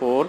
4,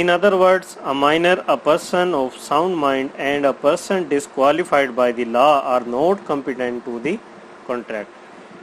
In other words, a minor, a person of sound mind and a person disqualified by the law are not competent to the contract.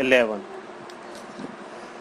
11।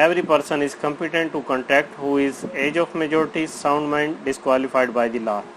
every person is competent to contract who is age of majority, sound mind, disqualified by the law।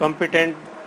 competent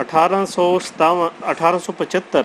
1875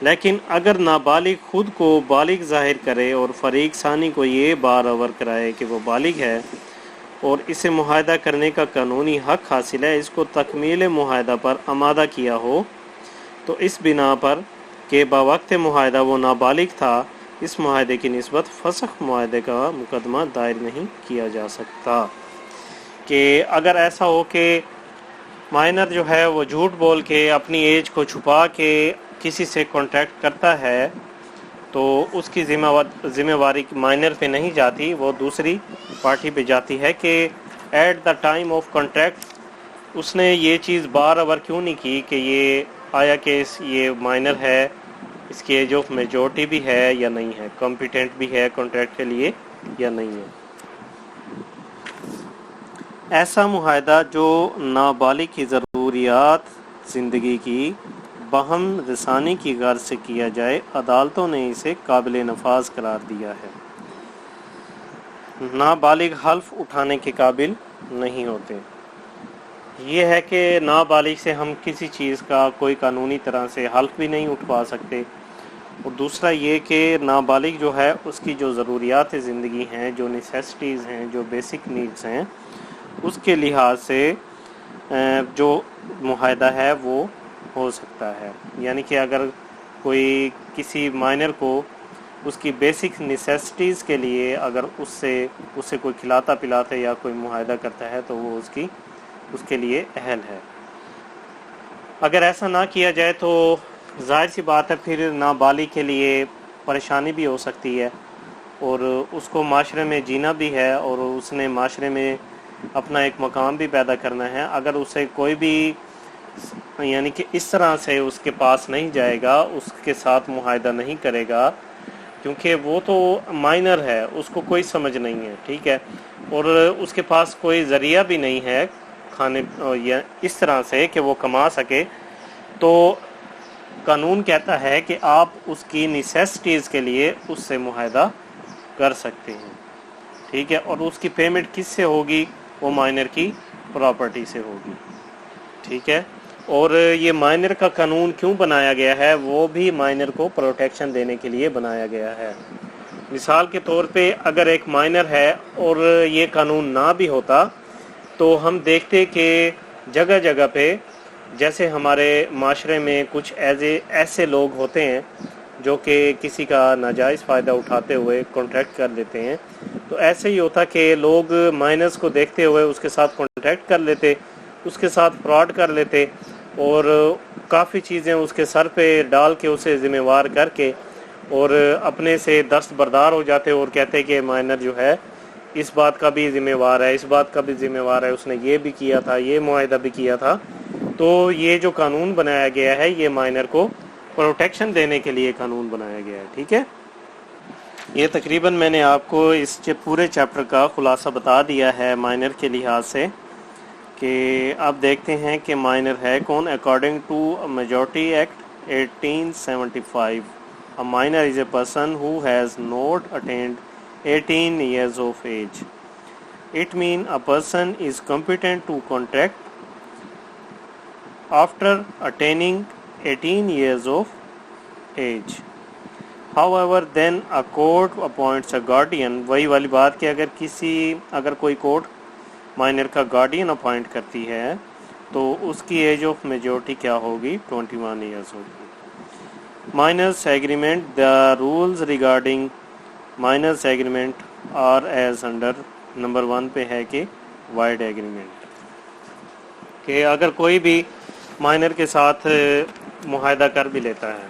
لیکن اگر نابالغ خود کو بالغ ظاہر کرے اور فریق ثانی کو یہ باور کرائے کہ وہ بالغ ہے اور اسے معاہدہ کرنے کا قانونی حق حاصل ہے، اس کو تکمیل معاہدہ پر آمادہ کیا ہو، تو اس بنا پر کہ بوقت معاہدہ وہ نابالغ تھا، اس معاہدے کی نسبت فسخ معاہدے کا مقدمہ دائر نہیں کیا جا سکتا۔ کہ اگر ایسا ہو کہ مائنر جو ہے وہ جھوٹ بول کے اپنی ایج کو چھپا کے کسی سے کانٹیکٹ کرتا ہے، تو اس کی ذمہ واری مائنر پہ نہیں جاتی، وہ دوسری پارٹی پہ جاتی ہے کہ at the time of contact اس نے یہ چیز بار کیوں نہیں کی کہ یہ آیا کہ یہ مائنر ہے، اس کی ایج آف میجورٹی بھی ہے یا نہیں ہے، کمپیٹنٹ بھی ہے کانٹریکٹ کے لیے یا نہیں ہے۔ ایسا معاہدہ جو نابالغ کی ضروریات زندگی کی باہم رسانی کی غرض سے کیا جائے، عدالتوں نے اسے قابل نفاذ قرار دیا ہے۔ نابالغ حلف اٹھانے کے قابل نہیں ہوتے۔ یہ ہے کہ نابالغ سے ہم کسی چیز کا کوئی قانونی طرح سے حلف بھی نہیں اٹھوا سکتے، اور دوسرا یہ کہ نابالغ جو ہے اس کی جو ضروریات زندگی ہیں، جو نیسیسٹیز ہیں، جو بیسک نیڈز ہیں، اس کے لحاظ سے جو معاہدہ ہے وہ ہو سکتا ہے۔ یعنی کہ اگر کوئی کسی مائنر کو اس کی بیسک نیسیسٹیز کے لیے اگر اسے کوئی کھلاتا پلاتا یا کوئی معاہدہ کرتا ہے تو وہ اس کے لیے اہل ہے۔ اگر ایسا نہ کیا جائے تو ظاہر سی بات ہے پھر نابالغ کے لیے پریشانی بھی ہو سکتی ہے، اور اس کو معاشرے میں جینا بھی ہے، اور اس نے معاشرے میں اپنا ایک مقام بھی پیدا کرنا ہے۔ اگر اسے کوئی بھی یعنی کہ اس طرح سے اس کے پاس نہیں جائے گا، اس کے ساتھ معاہدہ نہیں کرے گا، کیونکہ وہ تو مائنر ہے، اس کو کوئی سمجھ نہیں ہے، ٹھیک ہے، اور اس کے پاس کوئی ذریعہ بھی نہیں ہے کھانے یا اس طرح سے کہ وہ کما سکے، تو قانون کہتا ہے کہ آپ اس کی نیسیسٹیز کے لیے اس سے معاہدہ کر سکتے ہیں، ٹھیک ہے، اور اس کی پیمنٹ کس سے ہوگی؟ وہ مائنر کی پراپرٹی سے ہوگی، ٹھیک ہے۔ اور یہ مائنر کا قانون کیوں بنایا گیا ہے؟ وہ بھی مائنر کو پروٹیکشن دینے کے لیے بنایا گیا ہے۔ مثال کے طور پہ اگر ایک مائنر ہے اور یہ قانون نہ بھی ہوتا تو ہم دیکھتے کہ جگہ جگہ پہ جیسے ہمارے معاشرے میں کچھ ایسے لوگ ہوتے ہیں جو کہ کسی کا ناجائز فائدہ اٹھاتے ہوئے کانٹریکٹ کر لیتے ہیں، تو ایسے ہی ہوتا کہ لوگ مائنرز کو دیکھتے ہوئے اس کے ساتھ کانٹریکٹ کر لیتے، اس کے ساتھ فراڈ کر لیتے، اور کافی چیزیں اس کے سر پہ ڈال کے اسے ذمہ وار کر کے اور اپنے سے دستبردار ہو جاتے اور کہتے کہ مائنر جو ہے اس بات کا بھی ذمہ وار ہے، اس بات کا بھی ذمہ وار ہے، اس نے یہ بھی کیا تھا، یہ معاہدہ بھی کیا تھا۔ تو یہ جو قانون بنایا گیا ہے یہ مائنر کو پروٹیکشن دینے کے لیے قانون بنایا گیا ہے، ٹھیک ہے۔ یہ تقریباً میں نے آپ کو اس پورے چیپٹر کا خلاصہ بتا دیا ہے مائنر کے لحاظ سے، کہ اب دیکھتے ہیں کہ مائنر ہے کون۔ According to majority act 1875 a minor is a person who has not attained 18 years of age. It means a person is competent to contract after attaining 18 years of age. However, then a court appoints a guardian. وہی والی بات کہ اگر کوئی court minor کا guardian appoint کرتی ہے تو اس کی ایج آف میجورٹی کیا ہوگی؟ 21 ایئرس ہوگی۔ Minors agreement. The rules regarding minors agreement are as under. Number 1 پہ ہے کہ wide agreement، کہ اگر کوئی بھی مائنر کے ساتھ معاہدہ کر بھی لیتا ہے،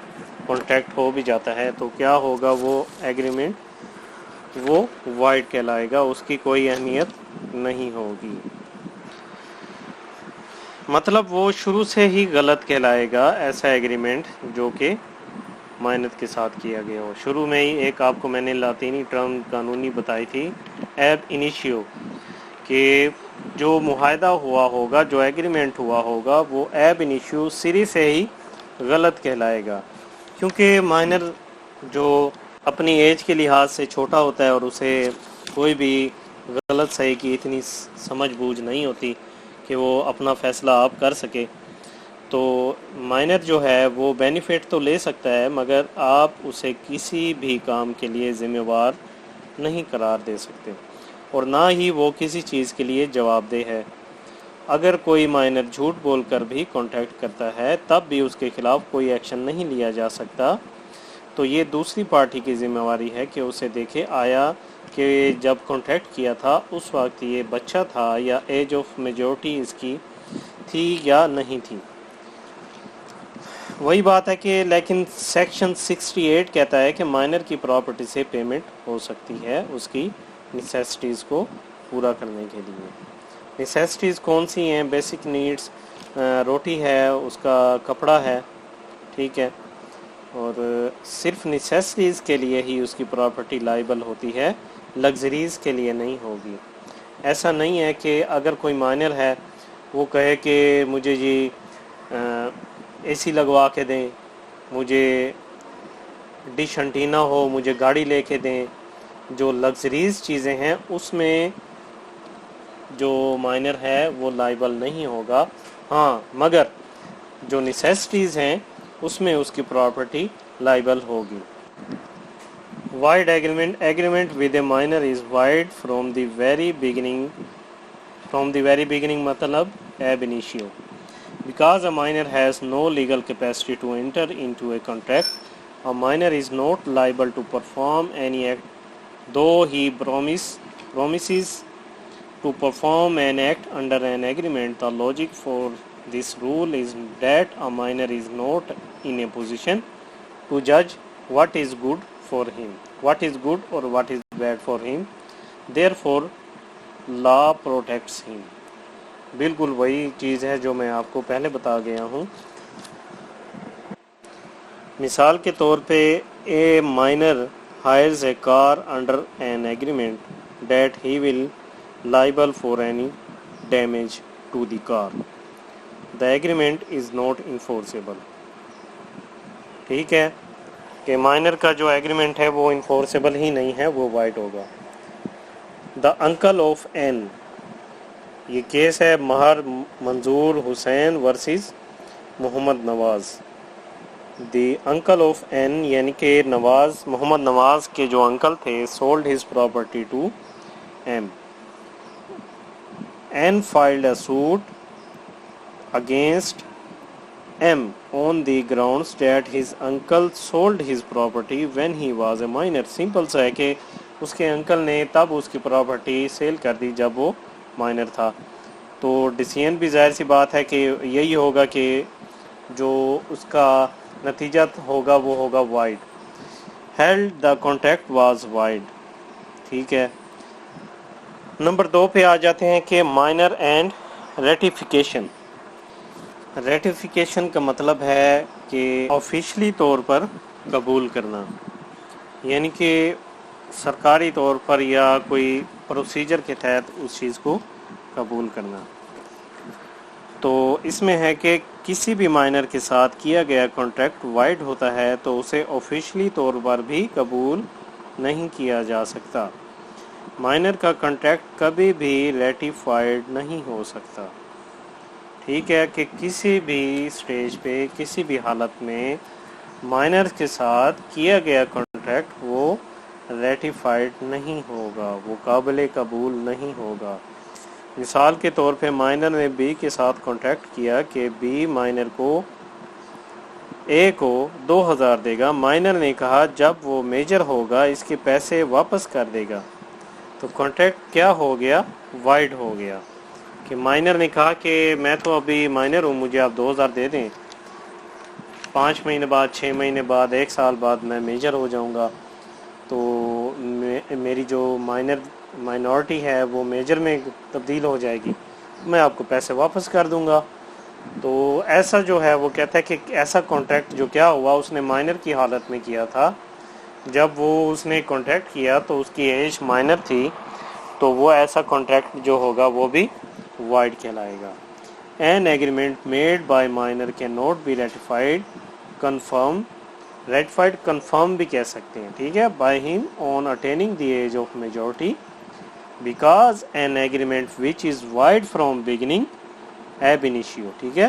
کانٹریکٹ ہو بھی جاتا ہے، تو کیا ہوگا؟ وہ ایگریمنٹ وہ وائڈ کہلائے گا، اس کی کوئی اہمیت نہیں ہوگی، مطلب وہ شروع سے ہی غلط کہلائے گا ایسا ایگریمنٹ جو کہ مائنر کے ساتھ کیا گیا ہو۔ شروع میں ہی ایک آپ کو میں نے لاطینی ٹرم قانونی بتائی تھی، ایب انیشیو، کہ جو معاہدہ ہوا ہوگا، جو ایگریمنٹ ہوا ہوگا، وہ ایب انیشیو سری سے ہی غلط کہلائے گا، کیونکہ مائنر جو اپنی ایج کے لحاظ سے چھوٹا ہوتا ہے اور اسے کوئی بھی غلط صحیح کی اتنی سمجھ بوجھ نہیں ہوتی کہ وہ اپنا فیصلہ آپ کر سکے، تو مائنر جو ہے وہ بینیفٹ تو لے سکتا ہے مگر آپ اسے کسی بھی کام کے لیے ذمہ وار نہیں قرار دے سکتے اور نہ ہی وہ کسی چیز کے لیے جواب دہ ہے۔ اگر کوئی مائنر جھوٹ بول کر بھی کانٹیکٹ کرتا ہے تب بھی اس کے خلاف کوئی ایکشن نہیں لیا جا سکتا، تو یہ دوسری پارٹی کی ذمہ داری ہے کہ اسے دیکھے آیا کہ جب کانٹیکٹ کیا تھا اس وقت یہ بچہ تھا یا ایج آف میجورٹی اس کی تھی یا نہیں تھی۔ وہی بات ہے کہ لیکن سیکشن 68 کہتا ہے کہ مائنر کی پراپرٹی سے پیمنٹ ہو سکتی ہے اس کی نیسیسٹیز کو پورا کرنے کے لیے۔ نیسیسٹیز کون سی ہیں؟ بیسک نیڈس، روٹی ہے، اس کا کپڑا ہے، ٹھیک ہے، اور صرف نیسیسٹیز کے لیے ہی اس کی پراپرٹی لائبل ہوتی ہے، لگژریز کے لیے نہیں ہوگی۔ ایسا نہیں ہے کہ اگر کوئی مائنر ہے وہ کہے کہ مجھے جی اے سی لگوا کے دیں، مجھے ڈش انٹینا ہو، مجھے گاڑی لے کے دیں، جو لگژریز چیزیں ہیں اس میں جو مائنر ہے وہ لائبل نہیں ہوگا، ہاں مگر جو نیسیسٹیز ہیں اس میں اس کی پراپرٹی لائبل ہوگی۔ Void agreement with a minor is void from the very beginning مطلب ab انیشیو because a minor has no legal capacity to enter into a contract. A minor is not liable to perform any act though he promises to perform an act under an agreement. The logic for this rule is that a minor is not in a position to judge what is good for him, what is good or what is bad for him. Therefore, law protects him. بالکل وہی چیز ہے جو میں آپ کو پہلے بتا گیا ہوں۔ مثال کے طور پہ a minor hires a car under an agreement that he will liable for any damage to the car, the agreement is not enforceable. ٹھیک ہے کہ مائنر کا جو ایگریمنٹ ہے وہ انفورسیبل ہی نہیں ہے، وہ وائڈ ہوگا۔ دا انکل آف این، یہ کیس ہے Mehr Manzoor Hussain versus Muhammad Nawaz. The uncle of N یعنی کہ محمد نواز کے جو انکل تھے sold his property to M. N filed a suit against M on the grounds that his uncle sold his property when he was a minor. Simple سا ہے کہ اس کے uncle نے تب اس کی پراپرٹی سیل کر دی جب وہ مائنر تھا، تو ڈیسیژن بھی ظاہر سی بات ہے کہ یہی ہوگا کہ جو اس کا نتیجہ ہوگا وہ ہوگا void. Held the contract was void, ٹھیک ہے۔ نمبر 2 پہ آ جاتے ہیں کہ مائنر اینڈ ریٹیفیکیشن۔ ریٹیفیکیشن کا مطلب ہے کہ آفیشلی طور پر قبول کرنا، یعنی کہ سرکاری طور پر یا کوئی پروسیجر کے تحت اس چیز کو قبول کرنا۔ تو اس میں ہے کہ کسی بھی مائنر کے ساتھ کیا گیا کانٹریکٹ وائڈ ہوتا ہے تو اسے آفیشلی طور پر بھی قبول نہیں کیا جا سکتا۔ مائنر کا کانٹریکٹ کبھی بھی ریٹیفائڈ نہیں ہو سکتا۔ ٹھیک ہے کہ کسی بھی سٹیج پہ کسی بھی حالت میں مائنر کے ساتھ کیا گیا کانٹریکٹ وہ ریٹیفائڈ نہیں ہوگا، وہ قابل قبول نہیں ہوگا۔ مثال کے طور پہ مائنر نے بی کے ساتھ کانٹریکٹ کیا کہ بی مائنر کو اے کو 2000 دے گا۔ مائنر نے کہا جب وہ میجر ہوگا اس کے پیسے واپس کر دے گا، تو کانٹریکٹ کیا ہو گیا؟ وائڈ ہو گیا۔ کہ مائنر نے کہا کہ میں تو ابھی مائنر ہوں، مجھے آپ 2000 دے دیں، 5 مہینے بعد، 6 مہینے بعد، 1 سال بعد میں میجر ہو جاؤں گا، تو میری جو مائنورٹی ہے وہ میجر میں تبدیل ہو جائے گی، میں آپ کو پیسے واپس کر دوں گا۔ تو ایسا جو ہے وہ کہتا ہے کہ ایسا کانٹریکٹ جو کیا ہوا اس نے مائنر کی حالت میں کیا تھا، جب وہ اس نے کانٹریکٹ کیا تو اس کی ایج مائنر تھی، تو وہ ایسا کانٹریکٹ جو ہوگا وہ بھی وائڈ کہلائے گا۔ An agreement made by minor can not be ratified confirm بھی کہہ سکتے ہیں، ٹھیک ہے، by him on attaining the age of majority because an agreement which is void from beginning ab initio, ٹھیک ہے،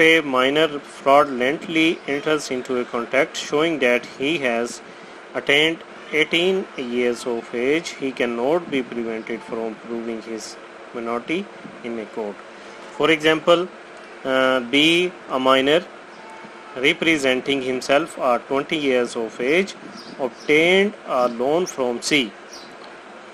a minor fraudulently enters into a contract showing that he has attained 18 years of age, he cannot be prevented from proving his minority in a court. For example, B, a minor representing himself at 20 years of age, obtained a loan from C.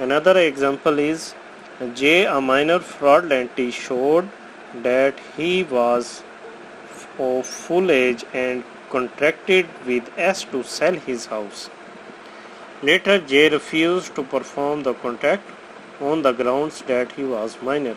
Another example is J, a minor fraudulently showed that he was of full age and contracted with S to sell his house. Later, J refused to perform the contract on the grounds that he was minor.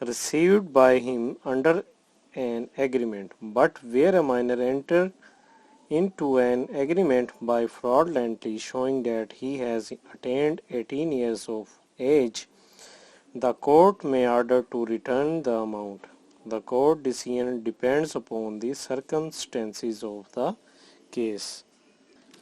received by him under an agreement, but where a minor enter into an agreement by fraudulently showing that he has attained 18 years of age, the court may order to return the amount. The court decision depends upon the circumstances of the case.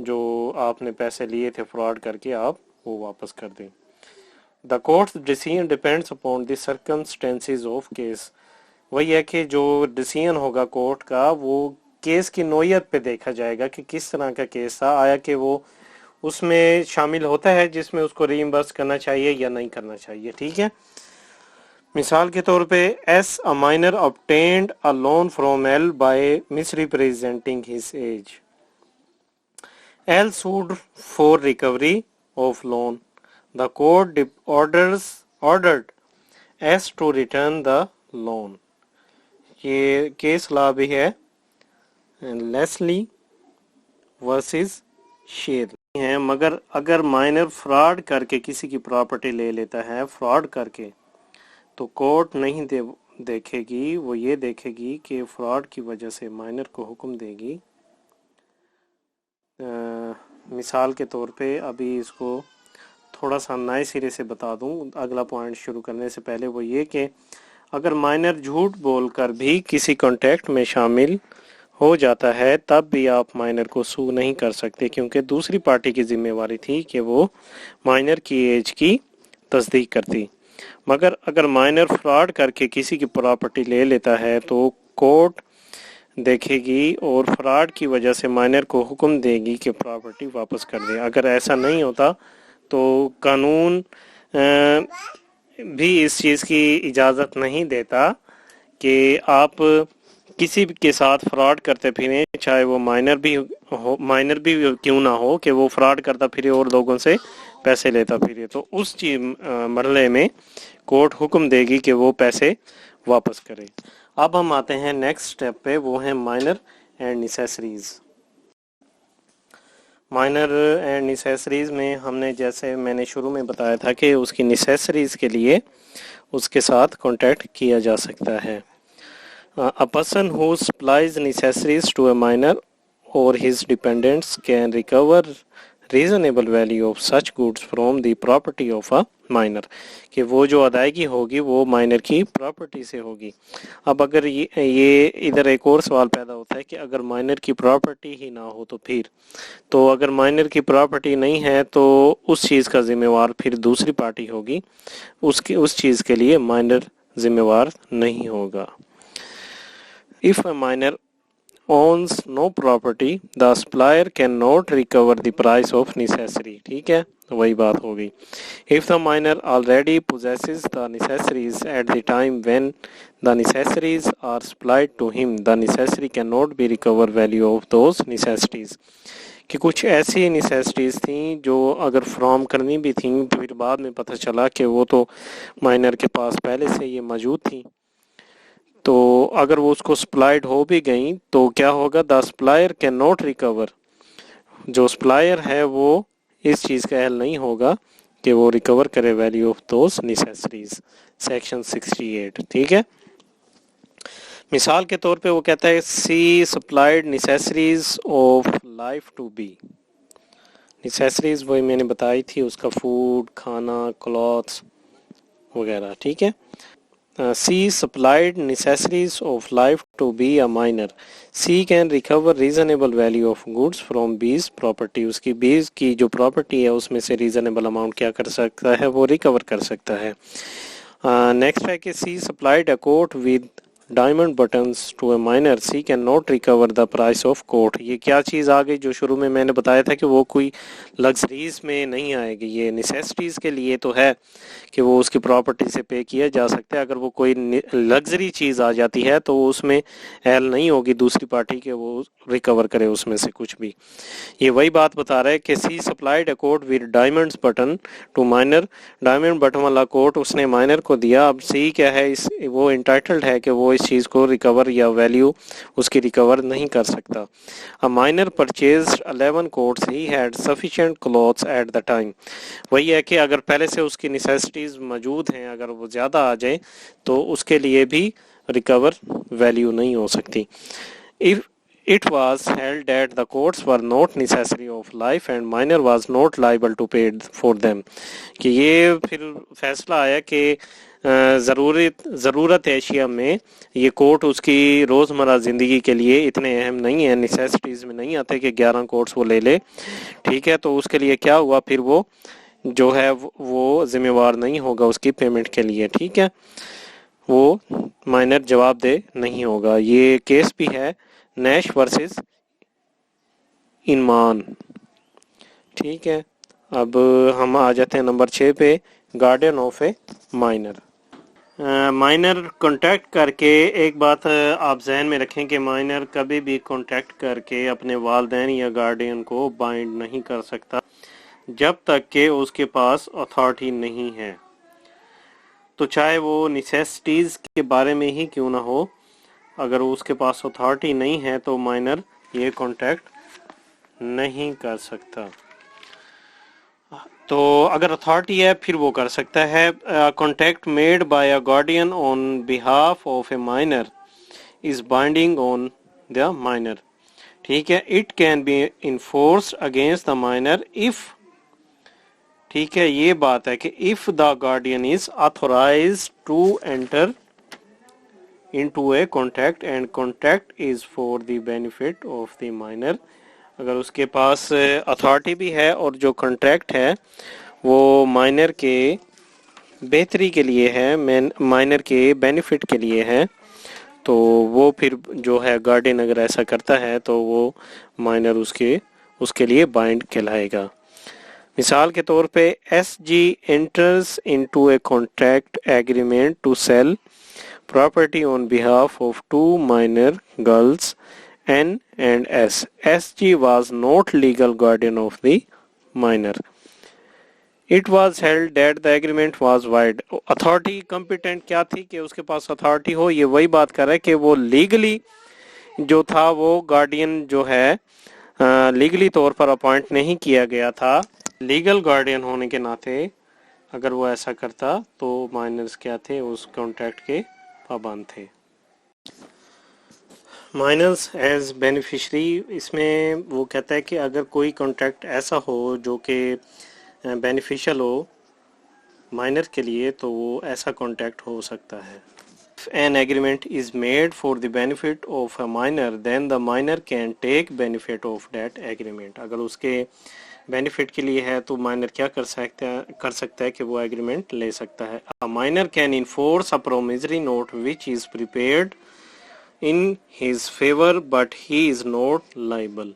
جو آپ نے پیسے لیے تھے fraud کر کے آپ وہ واپس کر دیں. The courts decision depends upon the circumstances of case. وہی ہے کہ جو ڈیسیژن ہوگا کورٹ کا وہ کیس کی نوعیت پہ دیکھا جائے گا کہ کس طرح کا کیس تھا, آیا کہ وہ اس میں شامل ہوتا ہے جس میں اس کو ری ایمبرس کرنا چاہیے یا نہیں کرنا چاہیے. ٹھیک ہے, مثال کے طور پہ S a minor obtained a loan from L by misrepresenting his age. L sued for recovery of loan. The court ordered S to return the loan. یہ کیس لا بھی ہے لیسلی ورسز شیر ہیں. مگر اگر مائنر فراڈ کر کے کسی کی پراپرٹی لے لیتا ہے فراڈ کر کے, تو کورٹ نہیں دیکھے گی, وہ یہ دیکھے گی کہ فراڈ کی وجہ سے مائنر کو حکم دے گی. مثال کے طور پہ ابھی اس کو تھوڑا سا نئے سرے سے بتا دوں اگلا پوائنٹ شروع کرنے سے پہلے, وہ یہ کہ اگر مائنر جھوٹ بول کر بھی کسی کانٹیکٹ میں شامل ہو جاتا ہے تب بھی آپ مائنر کو سو نہیں کر سکتے, کیونکہ دوسری پارٹی کی ذمہ داری تھی کہ وہ مائنر کی ایج کی تصدیق کرتی. مگر اگر مائنر فراڈ کر کے کسی کی پراپرٹی لے لیتا ہے تو کورٹ دیکھے گی اور فراڈ کی وجہ سے مائنر کو حکم دے گی کہ پراپرٹی واپس کر دے. اگر ایسا نہیں ہوتا تو قانون بھی اس چیز کی اجازت نہیں دیتا کہ آپ کسی کے ساتھ فراڈ کرتے پھریں, چاہے وہ مائنر بھی کیوں نہ ہو, کہ وہ فراڈ کرتا پھرے اور لوگوں سے پیسے لیتا پھرے. تو اس مرحلے میں کورٹ حکم دے گی کہ وہ پیسے واپس کرے. اب ہم آتے ہیں نیکسٹ سٹیپ پہ, وہ ہیں مائنر اینڈ نیسیسریز. مائنر اینڈ نیسیسریز میں ہم نے, جیسے میں نے شروع میں بتایا تھا, کہ اس کی نیسیسریز کے لیے اس کے ساتھ کانٹیکٹ کیا جا سکتا ہے. A person who supplies necessaries to a minor or his dependents can recover reasonable value of such goods from the property of a minor. کہ وہ جو ادائیگی ہوگی وہ مائنر کی پراپرٹی سے ہوگی. اب اگر یہ ادھر ایک اور سوال پیدا ہوتا ہے کہ اگر مائنر کی پراپرٹی ہی نہ ہو تو اگر مائنر کی پراپرٹی نہیں ہے تو اس چیز کا ذمہ وار پھر دوسری پارٹی ہوگی, اس چیز کے لیے مائنر ذمہ وار نہیں ہوگا. If a minor owns no property, the supplier cannot recover the price of necessary. ٹھیک ہے, وہی بات ہوگی. If the minor already possesses the necessaries at the time when the necessaries are supplied to him, the necessary cannot be recovered value of those necessities. کہ کچھ ایسی necessities تھیں جو اگر فراہم کرنی بھی تھیں پھر بعد میں پتہ چلا کہ وہ تو مائنر کے پاس پہلے سے یہ موجود تھیں, تو اگر وہ اس کو سپلائڈ ہو بھی گئیں تو کیا ہوگا, the supplier can not recover. جو سپلائر ہے وہ اس چیز کا اہل نہیں ہوگا کہ وہ ریکور کرے ویلیو آف دوز نیسیسریز. سیکشن 68. ٹھیک ہے, مثال کے طور پہ وہ کہتا ہے C supplied necessaries of life to B. Necessaries وہی میں نے بتائی تھی, اس کا فوڈ, کھانا, کلوتھس وغیرہ. ٹھیک ہے, C supplied necessaries of life to be a minor. C can recover reasonable value of goods from B's property. اس کی B's کی جو پراپرٹی ہے اس میں سے reasonable amount کیا کر سکتا ہے, وہ ریکور کر سکتا ہے. نیکسٹ ہے کہ C supplied a coat with diamond buttons to a minor. C cannot recover the price of coat. یہ کیا چیز آ گئی جو شروع میں نے بتایا تھا کہ وہ کوئی لگژریز میں نہیں آئے گی, یہ نیسیسٹیز کے لیے تو ہے کہ وہ اس کی پراپرٹی سے پے کیا جا سکتا ہے. اگر وہ کوئی لگژری چیز آ جاتی ہے تو اس میں اہل نہیں ہوگی دوسری پارٹی کہ وہ ریکور کرے اس میں سے کچھ بھی. یہ وہی بات بتا رہا ہے کہ C supplied a coat with diamonds button to minor. Diamond button والا کوٹ اس نے مائنر کو دیا. اب سی کیا ہے, وہ انٹائٹلڈ ہے کہ وہ اس چیز کو ریکور یا ویلیو اس کی ریکور نہیں کر سکتا. A minor purchased 11 coats. He had sufficient clothes at the time. وہی ہے کہ اگر پہلے سے اس کی نیسیسٹیز موجود ہیں, اگر وہ زیادہ آ جائیں تو اس کے لیے بھی ریکور ویلیو نہیں ہو سکتی. If it was held that the coats were not necessary of life and minor was not liable to pay for them. کہ یہ پھر فیصلہ آیا کہ ضرورت اشیاء میں یہ کوٹ اس کی روزمرہ زندگی کے لیے اتنے اہم نہیں ہیں، نیسیسٹیز میں نہیں آتے کہ 11 کوٹس وہ لے لے، ٹھیک ہے، تو اس کے لیے کیا ہوا، پھر وہ جو ہے وہ ذمہ وار نہیں ہوگا اس کی پیمنٹ کے لیے، ٹھیک ہے، وہ مائنر جواب دہ نہیں ہوگا۔ یہ کیس بھی ہے نیش ورسز انمان، ٹھیک ہے۔ اب ہم آ جاتے ہیں نمبر 6 پہ، guardian of a minor. Minor contact کر کے، ایک بات آپ ذہن میں رکھیں کہ مائنر کبھی بھی کانٹیکٹ کر کے اپنے والدین یا گارڈین کو بائنڈ نہیں کر سکتا جب تک کہ اس کے پاس اتھارٹی نہیں ہے، تو چاہے وہ نیسیسٹیز کے بارے میں ہی کیوں نہ ہو، اگر اس کے پاس اتھارٹی نہیں ہے تو مائنر یہ کانٹیکٹ نہیں کر سکتا۔ تو اگر اتھارٹی ہے پھر وہ کر سکتا ہے۔ Contract made by a guardian on behalf of a minor is binding on the minor, ٹھیک ہے۔ It can be enforced against the minor if, ٹھیک ہے، یہ بات ہے کہ if the guardian is authorised to enter into a contract and contract is for the benefit of the minor، اگر اس کے پاس اتھارٹی بھی ہے اور جو کنٹریکٹ ہے وہ مائنر کے بہتری کے لیے ہے، مائنر کے بینیفٹ کے لیے ہے، تو وہ پھر جو ہے گارڈین اگر ایسا کرتا ہے تو وہ مائنر اس کے لیے بائنڈ کہلائے گا۔ مثال کے طور پہ S G enters into a contract agreement to sell property on behalf of two minor girls N and S. SG was not legal guardian of the minor. It was held that the agreement was void. Authority competent کیا تھی کہ اس کے پاس authority ہو، یہ وہی بات کر رہا ہے کہ وہ legally جو تھا وہ گارڈین جو ہے لیگلی طور پر اپوائنٹ نہیں کیا گیا تھا، لیگل گارڈین ہونے کے ناطے اگر وہ ایسا کرتا تو مائنرز کیا تھے، اس کانٹریکٹ کے پابند تھے۔ مائنرز ایز بینیفیشری، اس میں وہ کہتا ہے کہ اگر کوئی کانٹریکٹ ایسا ہو جو کہ بینیفیشل ہو مائنر کے لیے تو وہ ایسا کانٹریکٹ ہو سکتا ہے۔ If an agreement is made for the benefit of a minor, then the minor can take benefit of that agreement. اگر اس کے بینیفٹ کے لیے ہے تو مائنر کیا کر سکتا ہے کہ وہ ایگریمنٹ لے سکتا ہے۔ A minor can enforce a promissory note which is prepared in his favor but he is not liable.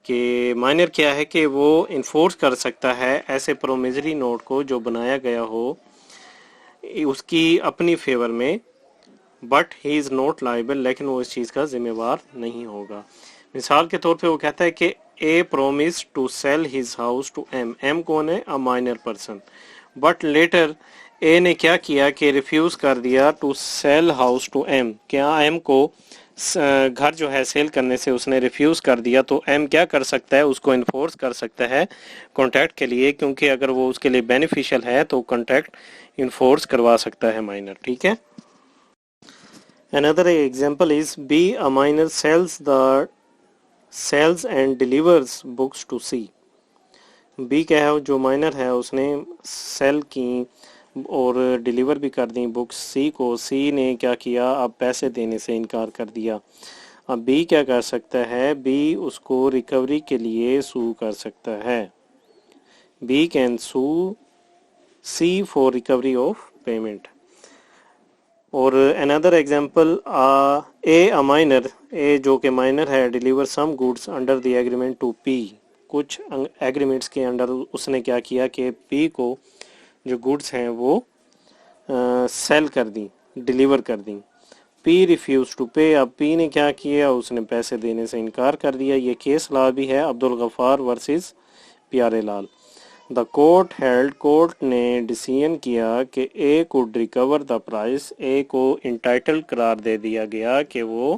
کہ مائنر کیا ہے کہ وہ انفورس کر سکتا ہے ایسے پرومیزری نوٹ کو جو بنایا گیا ہو اس کی اپنی فیور میں، but he is not liable, لیکن وہ اس چیز کا ذمہ وار نہیں ہوگا۔ مثال کے طور پہ وہ کہتا ہے کہ A promise to sell his house to M, M کون ہے؟ A minor person, but later A نے کیا کیا کہ ریفیوز کر دیا to sell house to M, کیا ایم کو گھر جو ہے سیل کرنے سے اس نے ریفیوز کر دیا، تو ایم کیا کر سکتا ہے؟ اس کو انفورس کر سکتا ہے کانٹریکٹ کے لیے، کیونکہ اگر وہ اس کے لیے بینیفیشل ہے تو کانٹریکٹ انفورس کروا سکتا ہے مائنر، ٹھیک ہے۔ Another example is B, a minor sells and delivers books to C. B کیا ہے؟ جو مائنر ہے اس نے سیل کی اور ڈیلیور بھی کر دیں بکس سی کو، سی نے کیا کیا؟ اب پیسے دینے سے انکار کر دیا۔ اب بی کیا کر سکتا ہے؟ بی اس کو ریکوری کے لیے سو کر سکتا ہے۔ B can sue C for recovery of payment. اور another example a minor, A جو کہ مائنر ہے deliver some goods under the agreement to P, کچھ ایگریمنٹس کے انڈر اس نے کیا کیا کہ پی کو جو گوڈس ہیں وہ سیل کر دیں، ڈیلیور کر دیں۔ پی ریفیوز ٹو پے، اب پی نے کیا کیا؟ اس نے پیسے دینے سے انکار کر دیا۔ یہ کیس لا بھی ہے عبدالغفار ورسز پیارے لال۔ دا کورٹ ہیلڈ، کورٹ نے ڈیسیژن کیا کہ اے کوڈ ریکور دا پرائز، اے کو انٹائٹل قرار دے دیا گیا کہ وہ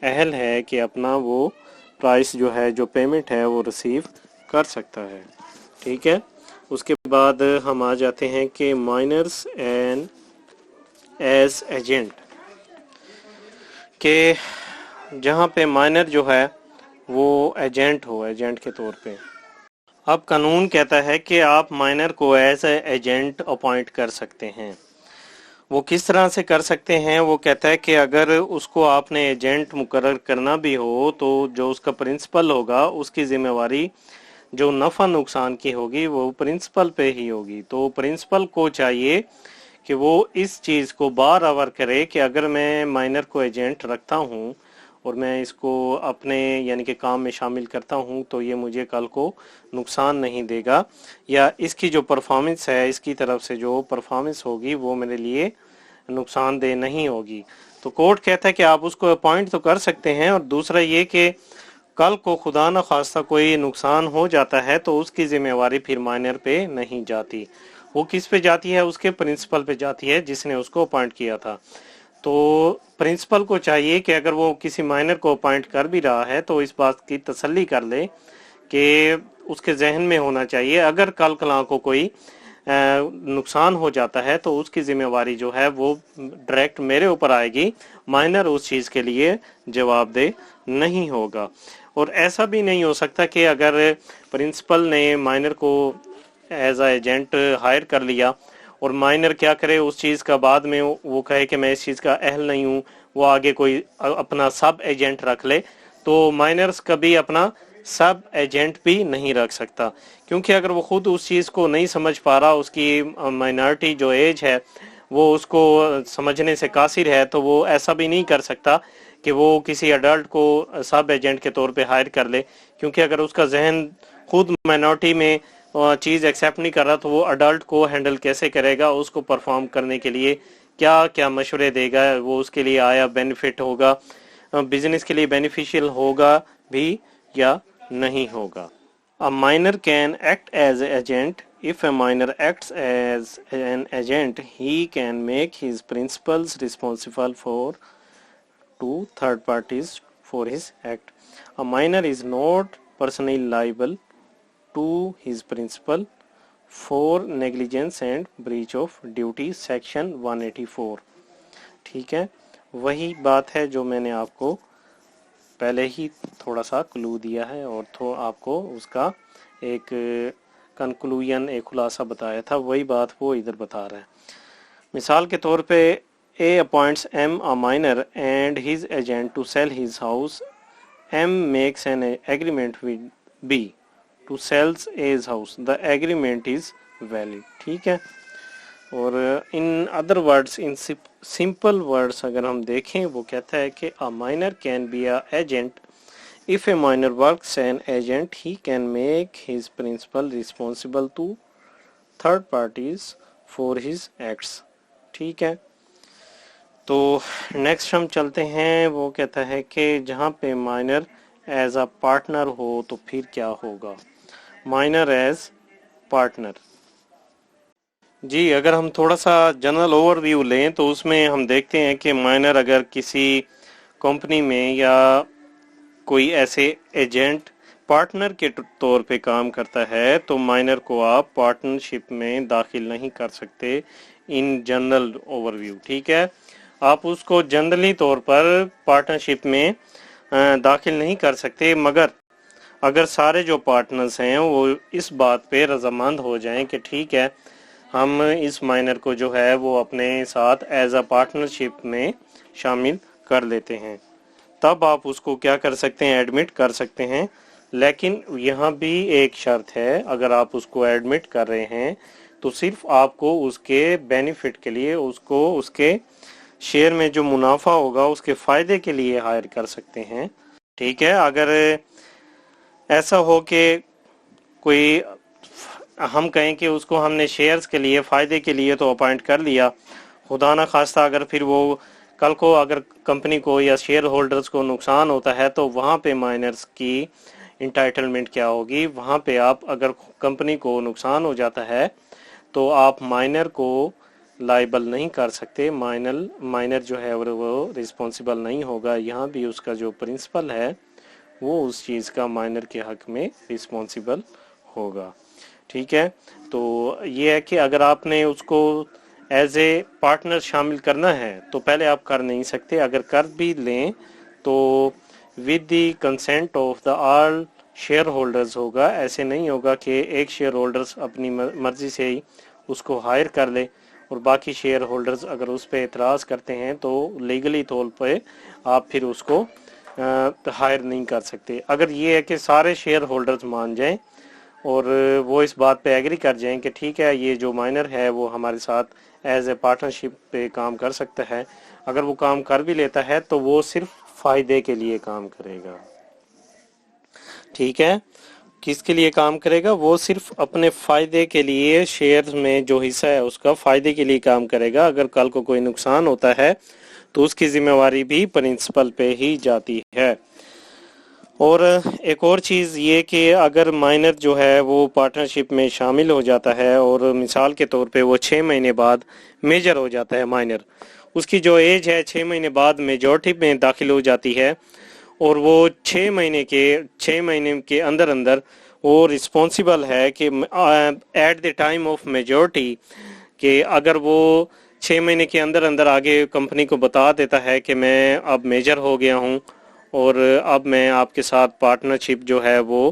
اہل ہے کہ اپنا وہ پرائز جو ہے، جو پیمنٹ ہے وہ ریسیو کر سکتا ہے، ٹھیک ہے۔ اس کے بعد ہم آ جاتے ہیں کہ مائنرز اینڈ ایز ایجنٹ، کہ جہاں پہ مائنر جو ہے وہ ایجنٹ ہو، ایجنٹ کے طور پہ۔ اب قانون کہتا ہے کہ آپ مائنر کو ایز اے ایجنٹ اپوائنٹ کر سکتے ہیں۔ وہ کس طرح سے کر سکتے ہیں؟ وہ کہتا ہے کہ اگر اس کو آپ نے ایجنٹ مقرر کرنا بھی ہو تو جو اس کا پرنسپل ہوگا اس کی ذمہ واری جو نفع نقصان کی ہوگی وہ پرنسپل پہ ہی ہوگی. تو پرنسپل کو چاہیے کہ وہ اس چیز کو بار آور کرے کہ اگر میں مائنر کو ایجنٹ رکھتا ہوں اور میں اس کو اپنے یعنی کہ کام میں شامل کرتا ہوں تو یہ مجھے کل کو نقصان نہیں دے گا، یا اس کی جو پرفارمنس ہے، اس کی طرف سے جو پرفارمنس ہوگی وہ میرے لیے نقصان دہ نہیں ہوگی. تو کورٹ کہتا ہے کہ آپ اس کو اپوائنٹ تو کر سکتے ہیں، اور دوسرا یہ کہ کل کو خدا نہ خواستہ کوئی نقصان ہو جاتا ہے تو اس کی ذمہ واری پھر مائنر پہ نہیں جاتی، وہ کس پہ جاتی ہے؟ اس کے پرنسپل پہ جاتی ہے جس نے اس کو اپوائنٹ کیا تھا. تو پرنسپل کو چاہیے کہ اگر وہ کسی مائنر کو اپوائنٹ کر بھی رہا ہے تو اس بات کی تسلی کر لے کہ اس کے ذہن میں ہونا چاہیے اگر کل کلاں کو کوئی نقصان ہو جاتا ہے تو اس کی ذمہ واری جو ہے وہ ڈائریکٹ میرے اوپر آئے گی، مائنر اس چیز کے لیے جواب دہ نہیں ہوگا. اور ایسا بھی نہیں ہو سکتا کہ اگر پرنسپل نے مائنر کو ایز اے ایجنٹ ہائر کر لیا اور مائنر کیا کرے اس چیز کا، بعد میں وہ کہے کہ میں اس چیز کا اہل نہیں ہوں، وہ آگے کوئی اپنا سب ایجنٹ رکھ لے، تو مائنرز کبھی اپنا سب ایجنٹ بھی نہیں رکھ سکتا، کیونکہ اگر وہ خود اس چیز کو نہیں سمجھ پا رہا، اس کی مائنارٹی جو ایج ہے وہ اس کو سمجھنے سے قاصر ہے، تو وہ ایسا بھی نہیں کر سکتا کہ وہ کسی اڈلٹ کو سب ایجنٹ کے طور پہ ہائر کر لے، کیونکہ اگر اس کا ذہن خود مائنارٹی میں چیز ایکسیپٹ نہیں کر رہا تو وہ اڈلٹ کو ہینڈل کیسے کرے گا؟ اس کو پرفارم کرنے کے لیے کیا کیا مشورے دے گا؟ وہ اس کے لیے آیا بینیفٹ ہوگا، بزنس کے لیے بینیفیشیل ہوگا بھی یا نہیں ہوگا. A minor can act as an agent. If a minor acts as an agent, he can make his principals responsible for to third parties for his act. A minor is not personally liable to his principal for negligence and breach of duty section 184. ٹھیک ہے، وہی بات ہے جو میں نے آپ کو پہلے ہی تھوڑا سا کلو دیا ہے اور تو آپ کو اس کا ایک کنکلوژن، ایک خلاصہ بتایا تھا، وہی بات وہ ادھر بتا رہا ہے. مثال کے طور پہ A appoints M a minor and his agent to sell his house. M makes an agreement with B to sell A's house. The agreement is valid. ٹھیک ہے. اور in other words, in simple words اگر ہم دیکھیں، وہ کہتا ہے کہ a minor can be a agent. If a minor works an agent, he can make his principal responsible to third parties for his acts. ٹھیک ہے. تو نیکسٹ ہم چلتے ہیں، وہ کہتا ہے کہ جہاں پہ مائنر ایز اے پارٹنر ہو تو پھر کیا ہوگا؟ Minor as partner. جی اگر ہم تھوڑا سا جنرل اوور ویو لیں تو اس میں ہم دیکھتے ہیں کہ مائنر اگر کسی کمپنی میں یا کوئی ایسے ایجنٹ پارٹنر کے طور پہ کام کرتا ہے تو مائنر کو آپ پارٹنرشپ میں داخل نہیں کر سکتے ان جنرل اوور ویو. ٹھیک ہے، آپ اس کو جنرلی طور پر پارٹنرشپ میں داخل نہیں کر سکتے، مگر اگر سارے جو پارٹنرز ہیں وہ اس بات پہ رضامند ہو جائیں کہ ٹھیک ہے ہم اس مائنر کو جو ہے وہ اپنے ساتھ ایز اے پارٹنرشپ میں شامل کر لیتے ہیں، تب آپ اس کو کیا کر سکتے ہیں؟ ایڈمٹ کر سکتے ہیں. لیکن یہاں بھی ایک شرط ہے، اگر آپ اس کو ایڈمٹ کر رہے ہیں تو صرف آپ کو اس کے بینیفٹ کے لیے، اس کو اس کے شیئر میں جو منافع ہوگا اس کے فائدے کے لیے ہائر کر سکتے ہیں. ٹھیک ہے، اگر ایسا ہو کہ کوئی ہم کہیں کہ اس کو ہم نے شیئرز کے لیے، فائدے کے لیے تو اپوائنٹ کر لیا، خدا نہ خواستہ اگر پھر وہ کل کو اگر کمپنی کو یا شیئر ہولڈرز کو نقصان ہوتا ہے تو وہاں پہ مائنرز کی انٹائٹلمنٹ کیا ہوگی؟ وہاں پہ آپ اگر کمپنی کو نقصان ہو جاتا ہے تو آپ مائنر کو لائبل نہیں کر سکتے، مائنر جو ہے وہ رسپانسبل نہیں ہوگا. یہاں بھی اس کا جو پرنسپل ہے وہ اس چیز کا مائنر کے حق میں رسپانسبل ہوگا. ٹھیک ہے، تو یہ ہے کہ اگر آپ نے اس کو ایز اے پارٹنر شامل کرنا ہے تو پہلے آپ کر نہیں سکتے، اگر کر بھی لیں تو with the consent of the all share holders ہوگا. ایسے نہیں ہوگا کہ ایک شیئر ہولڈرز اپنی مرضی سے ہی اس کو ہائر کر لے اور باقی شیئر ہولڈرز اگر اس پہ اعتراض کرتے ہیں تو لیگلی طور پہ آپ پھر اس کو ہائر نہیں کر سکتے. اگر یہ ہے کہ سارے شیئر ہولڈرز مان جائیں اور وہ اس بات پہ ایگری کر جائیں کہ ٹھیک ہے یہ جو مائنر ہے وہ ہمارے ساتھ ایز اے پارٹنرشپ پہ کام کر سکتا ہے، اگر وہ کام کر بھی لیتا ہے تو وہ صرف فائدے کے لیے کام کرے گا. ٹھیک ہے، کس کے لیے کام کرے گا؟ وہ صرف اپنے فائدے کے لیے، شیئر میں جو حصہ ہے اس کا فائدے کے لیے کام کرے گا. اگر کل کو کوئی نقصان ہوتا ہے تو اس کی ذمہ داری بھی پرنسپل پہ ہی جاتی ہے. اور ایک اور چیز یہ کہ اگر مائنر جو ہے وہ پارٹنرشپ میں شامل ہو جاتا ہے اور مثال کے طور پہ وہ 6 مہینے بعد میجر ہو جاتا ہے مائنر، اس کی جو ایج ہے 6 مہینے بعد میجورٹی میں داخل ہو جاتی ہے، اور وہ 6 مہینے کے اندر وہ رسپانسیبل ہے کہ at the time of majority, کہ اگر وہ 6 مہینے کے اندر آگے کمپنی کو بتا دیتا ہے کہ میں اب میجر ہو گیا ہوں اور اب میں آپ کے ساتھ پارٹنرشپ جو ہے وہ